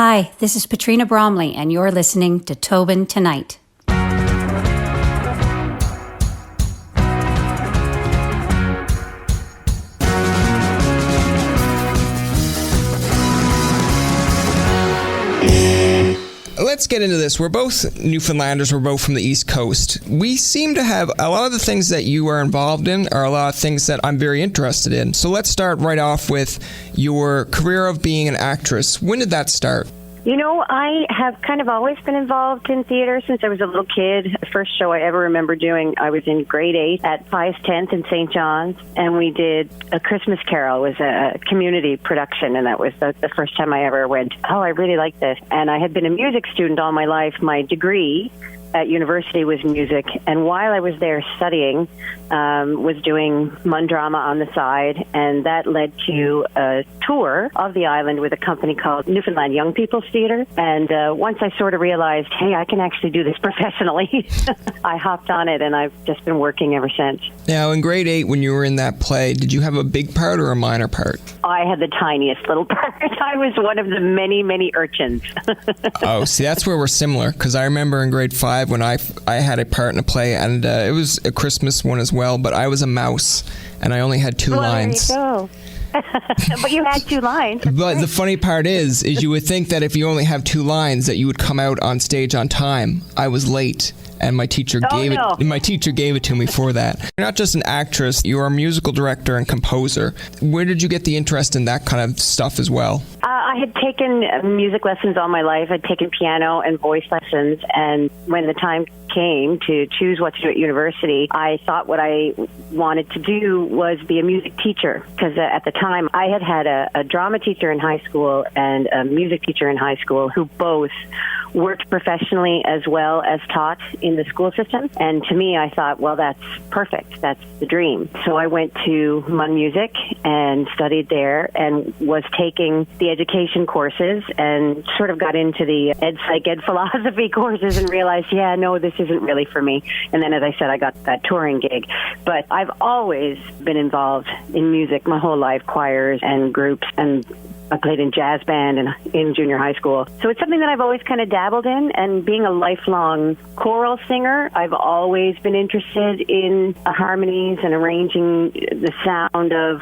Hi, this is Petrina Bromley, and you're listening to Tobin Tonight. Let's get into this. We're both Newfoundlanders. We're both from the East Coast. We seem to have a lot of the things that you are involved in are a lot of things that I'm very interested in. So let's start right off with your career of being an actress. When did that start? You know, I have kind of always been involved in theater since I was a little kid. The first show I ever remember doing, I was in grade 8 at Pius 10th in St. John's, and we did A Christmas Carol. It was a community production, and that was the first time I ever went, oh, I really like this. And I had been a music student all my life. My degree at university was music, and while I was there studying, was doing Mun drama on the side, and that led to a tour of the island with a company called Newfoundland Young People's Theatre. And once I sort of realized, hey, I can actually do this professionally, I hopped on it, and I've just been working ever since. Now, in grade 8, when you were in that play, did you have a big part or a minor part? I had the tiniest little part. I was one of the many, many urchins. Oh, see, that's where we're similar, because I remember in grade 5 when I had a part in a play, and it was a Christmas one as well, but I was a mouse, and I only had 2 lines. There you go. But you had 2 lines. But the funny part is you would think that if you only have 2 lines that you would come out on stage on time. I was late, and my teacher gave it to me for that. You're not just an actress, you're a musical director and composer. Where did you get the interest in that kind of stuff as well? I had taken music lessons all my life. I'd taken piano and voice lessons, and when the time came to choose what to do at university, I thought what I wanted to do was be a music teacher, because at the time I had a drama teacher in high school and a music teacher in high school who both worked professionally as well as taught in the school system. And to me, I thought, well, that's perfect. That's the dream. So I went to Mun Music and studied there and was taking the education courses and sort of got into the ed psych, ed philosophy courses and realized, yeah, no, this isn't really for me. And then, as I said, I got that touring gig. But I've always been involved in music my whole life, choirs and groups, and I played in jazz band in junior high school. So it's something that I've always kind of dabbled in, and being a lifelong choral singer, I've always been interested in harmonies and arranging the sound of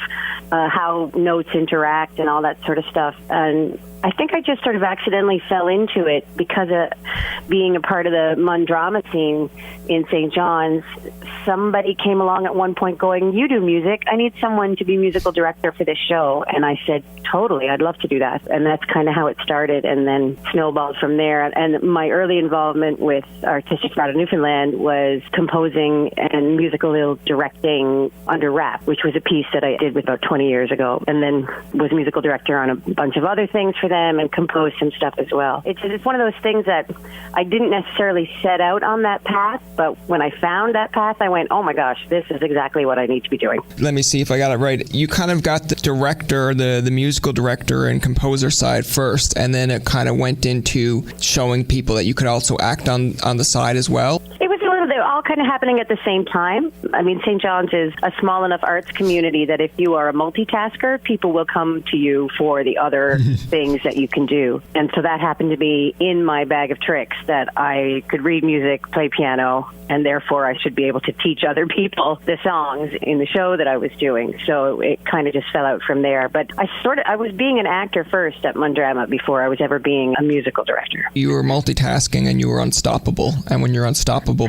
how notes interact and all that sort of stuff. And I think I just sort of accidentally fell into it because of being a part of the Mun drama scene in St. John's. Somebody came along at one point going, you do music, I need someone to be musical director for this show. And I said, totally, I'd love to do that. And that's kind of how it started, and then snowballed from there. And my early involvement with Artistic Fraud of Newfoundland was composing and musical directing under rap, which was a piece that I did about 20 years ago, and then was musical director on a bunch of other things for them and composed some stuff as well. It's one of those things that I didn't necessarily set out on that path, but when I found that path, I went, oh my gosh, this is exactly what I need to be doing. Let me see if I got it right. You kind of got the director, the musical director and composer side first, and then it kind of went into showing people that you could also act on the side as well. It was all kind of happening at the same time. I mean, St. John's is a small enough arts community that if you are a multitasker, people will come to you for the other things that you can do. And so that happened to be in my bag of tricks, that I could read music, play piano, and therefore I should be able to teach other people the songs in the show that I was doing. So it kind of just fell out from there. But I was being an actor first at Mun Drama before I was ever being a musical director. You were multitasking and you were unstoppable. And when you're unstoppable,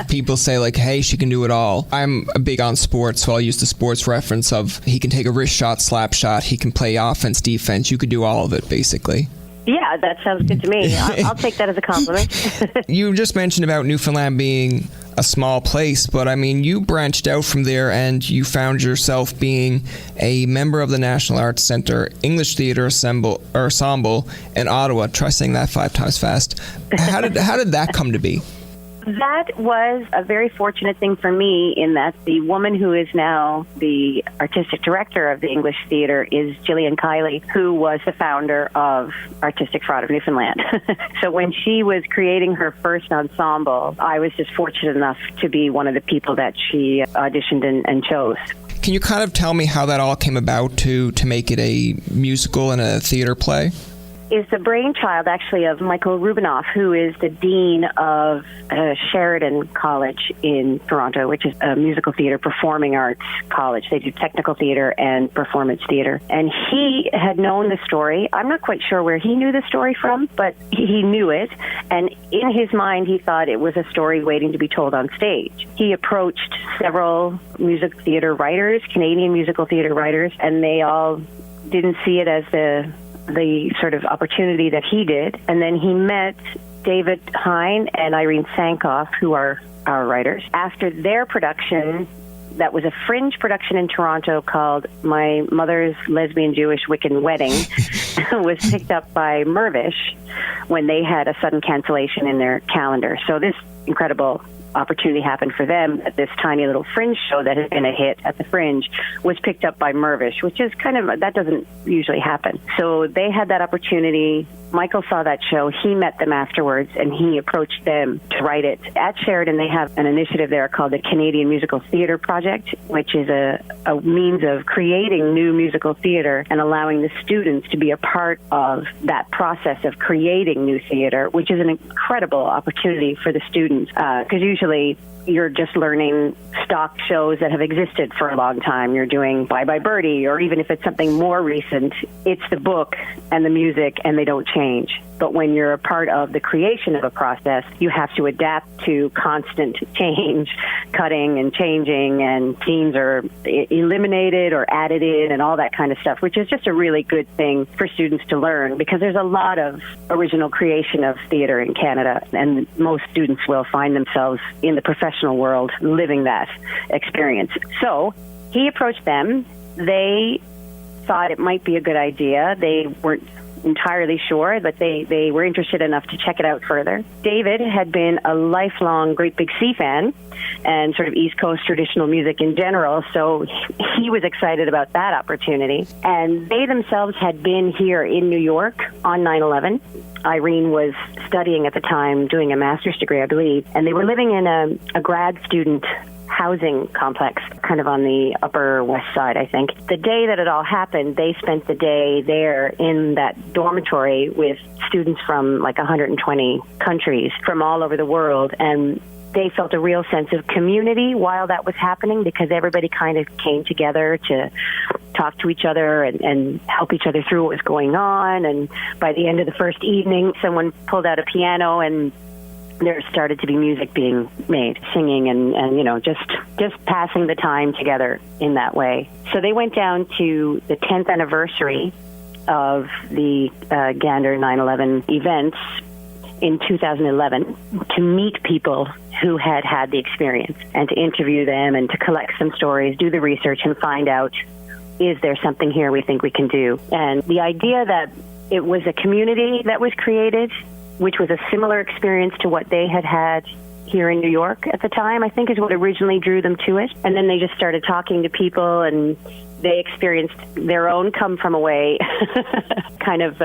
people say like, hey, she can do it all. I'm big on sports, so I'll use the sports reference of he can take a wrist shot, slap shot, he can play offense, defense. You could do all of it, basically. Yeah, that sounds good to me. I'll take that as a compliment. You just mentioned about Newfoundland being a small place, but I mean, you branched out from there and you found yourself being a member of the National Arts Centre English Theatre Ensemble in Ottawa. Try saying that 5 times fast. How did that come to be? That was a very fortunate thing for me, in that the woman who is now the artistic director of the English Theatre is Gillian Kiley, who was the founder of Artistic Fraud of Newfoundland. So when she was creating her first ensemble, I was just fortunate enough to be one of the people that she auditioned and chose. Can you kind of tell me how that all came about to make it a musical and a theatre play? is the brainchild, actually, of Michael Rubinoff, who is the dean of Sheridan College in Toronto, which is a musical theater performing arts college. They do technical theater and performance theater. And he had known the story. I'm not quite sure where he knew the story from, but he knew it. And in his mind, he thought it was a story waiting to be told on stage. He approached several music theater writers, Canadian musical theater writers, and they all didn't see it as the sort of opportunity that he did. And then he met David Hine and Irene Sankoff, who are our writers. After their production, that was a fringe production in Toronto called My Mother's Lesbian Jewish Wiccan Wedding, was picked up by Mirvish when they had a sudden cancellation in their calendar. So this incredible opportunity happened for them. This tiny little fringe show that had been a hit at the Fringe was picked up by Mirvish, which is that doesn't usually happen. So they had that opportunity. Michael saw that show. He met them afterwards, and he approached them to write it. At Sheridan, they have an initiative there called the Canadian Musical Theatre Project, which is a means of creating new musical theatre and allowing the students to be a part of that process of creating new theatre, which is an incredible opportunity for the students, because usually you're just learning stock shows that have existed for a long time. You're doing Bye Bye Birdie, or even if it's something more recent, it's the book and the music, and they don't change. But when you're a part of the creation of a process, you have to adapt to constant change, cutting and changing, and scenes are eliminated or added in and all that kind of stuff, which is just a really good thing for students to learn, because there's a lot of original creation of theater in Canada, and most students will find themselves in the professional world living that experience. So he approached them. They thought it might be a good idea. They weren't entirely sure, but they were interested enough to check it out further. David had been a lifelong Great Big Sea fan and sort of East Coast traditional music in general, so he was excited about that opportunity. And they themselves had been here in New York on 9/11. Irene was studying at the time, doing a master's degree, I believe, and they were living in a grad student housing complex, kind of on the Upper West Side, I think. The day that it all happened, they spent the day there in that dormitory with students from like 120 countries from all over the world, and they felt a real sense of community while that was happening, because everybody kind of came together to talk to each other and help each other through what was going on. And by the end of the first evening, someone pulled out a piano and there started to be music being made, singing and just passing the time together in that way. So they went down to the 10th anniversary of the Gander 9/11 events in 2011 to meet people who had had the experience and to interview them and to collect some stories, do the research, and find out, is there something here we think we can do? And the idea that it was a community that was created, which was a similar experience to what they had had here in New York at the time, I think is what originally drew them to it. And then they just started talking to people, and they experienced their own come from away kind of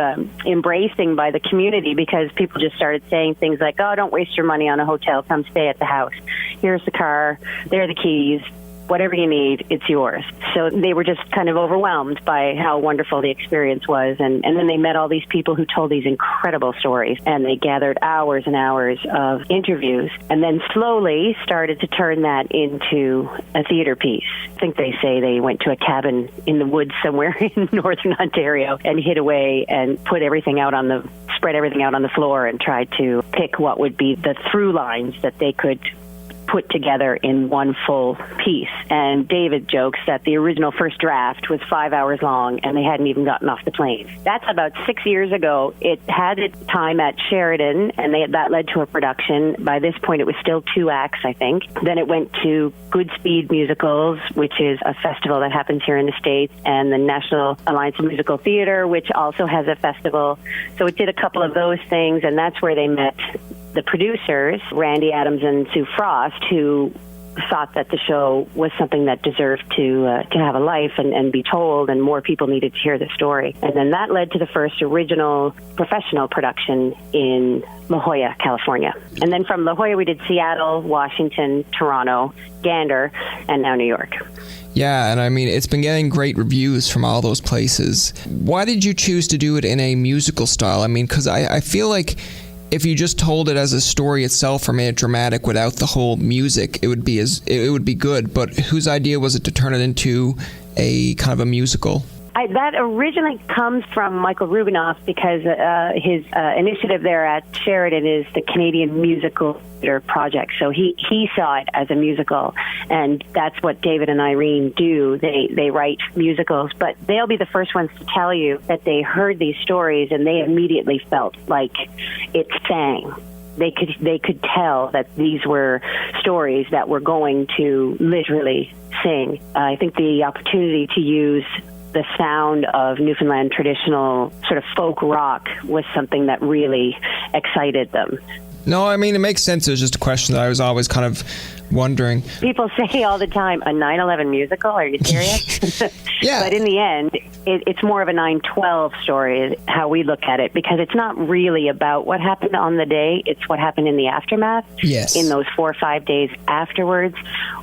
embracing by the community, because people just started saying things like, oh, don't waste your money on a hotel, come stay at the house. Here's the car, there are the keys. Whatever you need, it's yours. So they were just kind of overwhelmed by how wonderful the experience was. And then they met all these people who told these incredible stories. And they gathered hours and hours of interviews and then slowly started to turn that into a theater piece. I think they say they went to a cabin in the woods somewhere in northern Ontario and hid away and spread everything out on the floor and tried to pick what would be the through lines that they could put together in one full piece. And David jokes that the original first draft was 5 hours long and they hadn't even gotten off the plane. That's about 6 years ago. It had its time at Sheridan, and that led to a production. By this point, it was still 2 acts, I think. Then it went to Goodspeed Musicals, which is a festival that happens here in the States, and the National Alliance of Musical Theater, which also has a festival. So it did a couple of those things, and that's where they met the producers, Randy Adams and Sue Frost, who thought that the show was something that deserved to have a life and be told, and more people needed to hear the story. And then that led to the first original professional production in La Jolla, California. And then from La Jolla, we did Seattle, Washington, Toronto, Gander, and now New York. Yeah, and I mean, it's been getting great reviews from all those places. Why did you choose to do it in a musical style? I mean, because I feel like if you just told it as a story itself or made it dramatic without the whole music, it would be good. But whose idea was it to turn it into a kind of a musical? That originally comes from Michael Rubinoff, because his initiative there at Sheridan is the Canadian Musical Theatre Project. So he saw it as a musical, and that's what David and Irene do. They write musicals, but they'll be the first ones to tell you that they heard these stories and they immediately felt like it sang. They could tell that these were stories that were going to literally sing. I think the opportunity to use the sound of Newfoundland traditional sort of folk rock was something that really excited them. No, I mean, it makes sense. It was just a question that I was always kind of wondering. People say all the time, a 9/11 musical? Are you serious? Yeah. But in the end, it's more of a 9/12 story, how we look at it, because it's not really about what happened on the day. It's what happened in the aftermath. Yes. In those 4 or 5 days afterwards,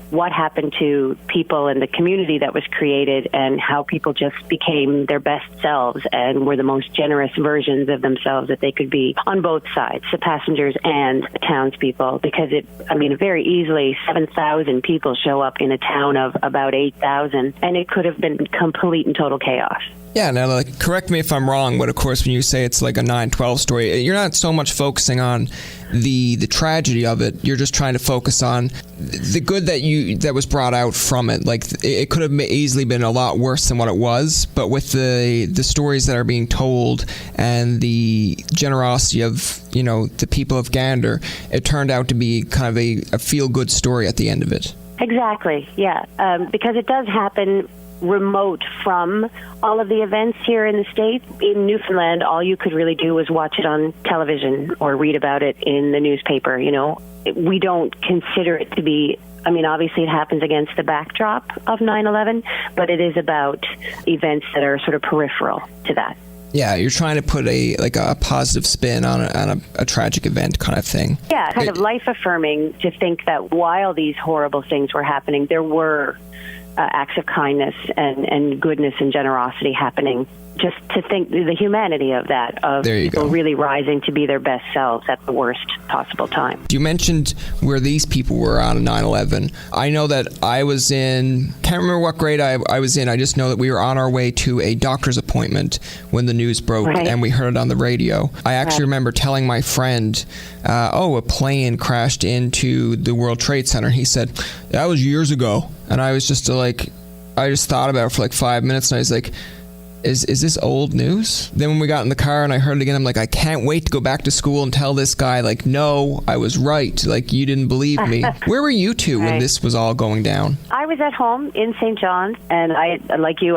what happened to people in the community that was created, and how people just became their best selves and were the most generous versions of themselves that they could be on both sides, the passengers and the townspeople. Because very easily 7,000 people show up in a town of about 8,000, and it could have been complete and total chaos. Yeah, now, like, correct me if I'm wrong, but of course when you say it's like a 9/12 story, you're not so much focusing on the tragedy of it. You're just trying to focus on the good that was brought out from it. Like, it could have easily been a lot worse than what it was, but with the stories that are being told and the generosity of, the people of Gander, it turned out to be kind of a feel-good story at the end of it. Exactly, yeah, because it does happen remote from all of the events here in the States. In Newfoundland, all you could really do was watch it on television or read about it in the newspaper. We don't consider it to be, obviously it happens against the backdrop of 9/11, but it is about events that are sort of peripheral to that. Yeah, you're trying to put a positive spin on a tragic event kind of thing. Yeah, kind of life-affirming to think that while these horrible things were happening, there were acts of kindness and goodness and generosity happening. Just to think the humanity of that, of people really rising to be their best selves at the worst possible time. You mentioned where these people were on 9/11. I know that I was can't remember what grade I was in. I just know that we were on our way to a doctor's appointment when the news broke, right, and we heard it on the radio. I actually remember telling my friend, a plane crashed into the World Trade Center. He said, that was years ago. And I was just I just thought about it for like 5 minutes, and I was like, Is this old news? Then when we got in the car and I heard it again, I'm like, I can't wait to go back to school and tell this guy, like, no, I was right. Like, you didn't believe me. Where were you two when this was all going down? I was at home in St. John's, and I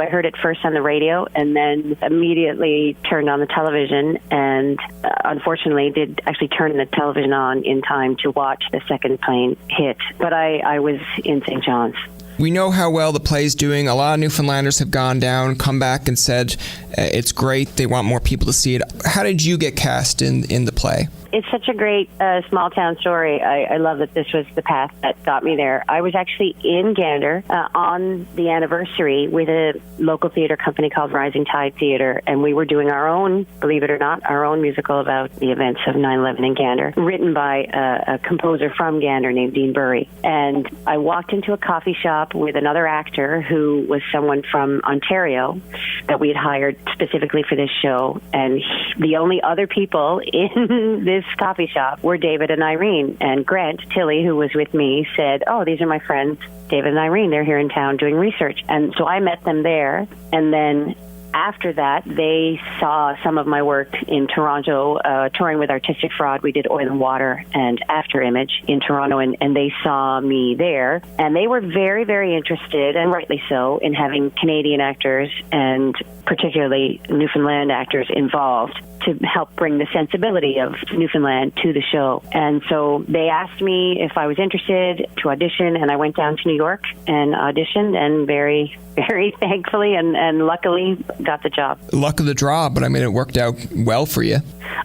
heard it first on the radio and then immediately turned on the television, and unfortunately did actually turn the television on in time to watch the second plane hit. But I was in St. John's. We know how well the play's doing. A lot of Newfoundlanders have gone down, come back and said it's great. They want more people to see it. How did you get cast in the play? It's such a great small town story. I love that this was the path that got me there. I was actually in Gander on the anniversary with a local theater company called Rising Tide Theater, and we were doing our own, believe it or not, our own musical about the events of 9/11 in Gander, written by a composer from Gander named Dean Burry. And I walked into a coffee shop with another actor who was someone from Ontario that we had hired specifically for this show, and the only other people in this coffee shop were David and Irene. And Grant Tilley, who was with me, said, oh, these are my friends, David and Irene. They're here in town doing research. And so I met them there. And then after that, they saw some of my work in Toronto, touring with Artistic Fraud. We did Oil and Water and After Image in Toronto, and they saw me there. And they were very, very interested, and rightly so, in having Canadian actors and particularly Newfoundland actors involved. to help bring the sensibility of Newfoundland to the show. And so they asked me if I was interested to audition, and I went down to New York and auditioned, and very, very thankfully and luckily got the job. Luck of the draw, but I mean, it worked out well for you.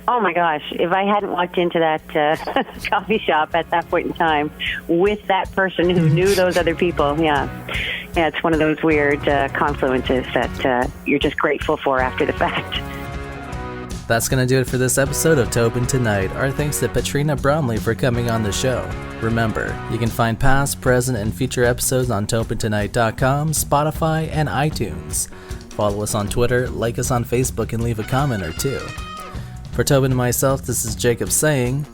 Oh my gosh, if I hadn't walked into that coffee shop at that point in time with that person who knew those other people, yeah, it's one of those weird confluences that you're just grateful for after the fact. That's going to do it for this episode of Tobin Tonight. Our thanks to Petrina Bromley for coming on the show. Remember, you can find past, present, and future episodes on TobinTonight.com, Spotify, and iTunes. Follow us on Twitter, like us on Facebook, and leave a comment or two. For Tobin and myself, this is Jacob saying,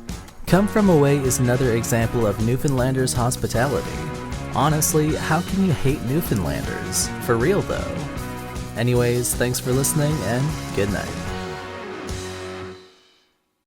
Come From Away is another example of Newfoundlanders' hospitality. Honestly, how can you hate Newfoundlanders? For real, though. Anyways, thanks for listening, and good night.